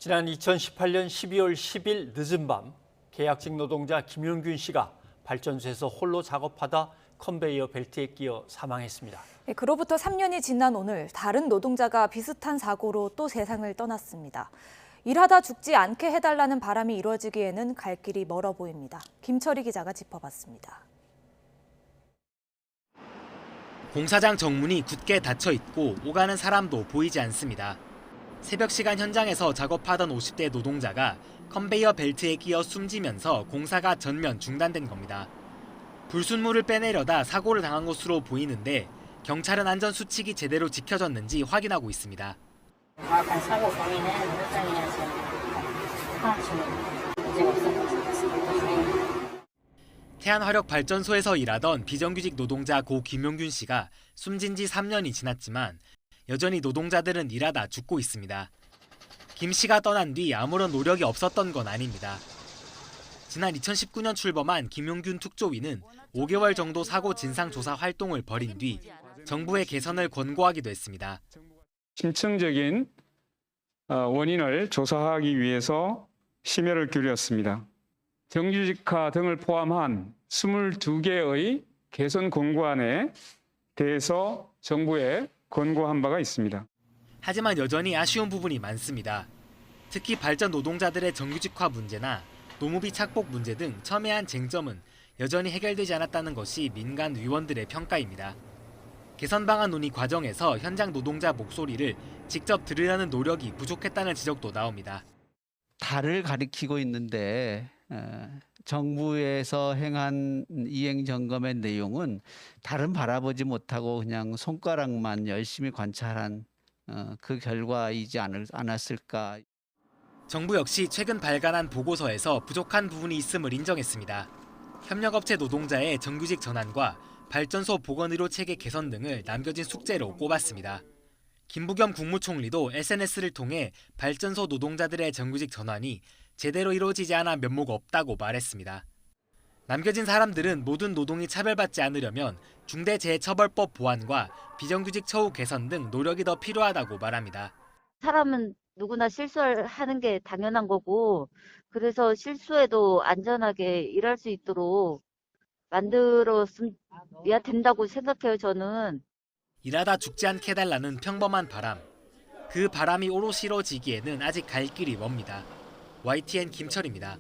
지난 2018년 12월 10일 늦은 밤 계약직 노동자 김용균 씨가 발전소에서 홀로 작업하다 컨베이어 벨트에 끼어 사망했습니다. 그로부터 3년이 지난 오늘 다른 노동자가 비슷한 사고로 또 세상을 떠났습니다. 일하다 죽지 않게 해달라는 바람이 이루어지기에는 갈 길이 멀어 보입니다. 김철희 기자가 짚어봤습니다. 공사장 정문이 굳게 닫혀 있고 오가는 사람도 보이지 않습니다. 새벽 시간 현장에서 작업하던 50대 노동자가 컨베이어 벨트에 끼어 숨지면서 공사가 전면 중단된 겁니다. 불순물을 빼내려다 사고를 당한 것으로 보이는데 경찰은 안전 수칙이 제대로 지켜졌는지 확인하고 있습니다. 정확한 사고 범인은 현장에 지금 파악 중입니다. 문제가 없었던 것 같습니다. 태안화력발전소에서 일하던 비정규직 노동자 고 김용균 씨가 숨진 지 3년이 지났지만 여전히 노동자들은 일하다 죽고 있습니다. 김 씨가 떠난 뒤 아무런 노력이 없었던 건 아닙니다. 지난 2019년 출범한 김용균 특조위는 5개월 정도 사고 진상조사 활동을 벌인 뒤 정부의 개선을 권고하기도 했습니다. 심층적인 원인을 조사하기 위해서 심혈을 기울였습니다. 정규직화 등을 포함한 22개의 개선 권고안에 대해서 정부에 권고한 바가 있습니다. 하지만 여전히 아쉬운 부분이 많습니다. 특히 발전 노동자들의 정규직화 문제나 노무비 착복 문제 등 첨예한 쟁점은 여전히 해결되지 않았다는 것이 민간 위원들의 평가입니다. 개선 방안 논의 과정에서 현장 노동자 목소리를 직접 들으려는 노력이 부족했다는 지적도 나옵니다. 달을 가리키고 있는데 정부에서 행한 이행 점검의 내용은 달은 바라보지 못하고 그냥 손가락만 열심히 관찰한 그 결과이지 않았을까. 정부 역시 최근 발간한 보고서에서 부족한 부분이 있음을 인정했습니다. 협력업체 노동자의 정규직 전환과 발전소 보건의료 체계 개선 등을 남겨진 숙제로 꼽았습니다. 김부겸 국무총리도 SNS를 통해 발전소 노동자들의 정규직 전환이 제대로 이루어지지 않아 면모가 없다고 말했습니다. 남겨진 사람들은 모든 노동이 차별받지 않으려면 중대재해처벌법 보완과 비정규직 처우 개선 등 노력이 더 필요하다고 말합니다. 사람은 누구나 실수하는 게 당연한 거고, 그래서 실수해도 안전하게 일할 수 있도록 만들어야 된다고 생각해요, 저는. 일하다 죽지 않게 해달라는 평범한 바람. 그 바람이 오롯이 이루어지기에는 아직 갈 길이 멉니다. YTN 김철입니다.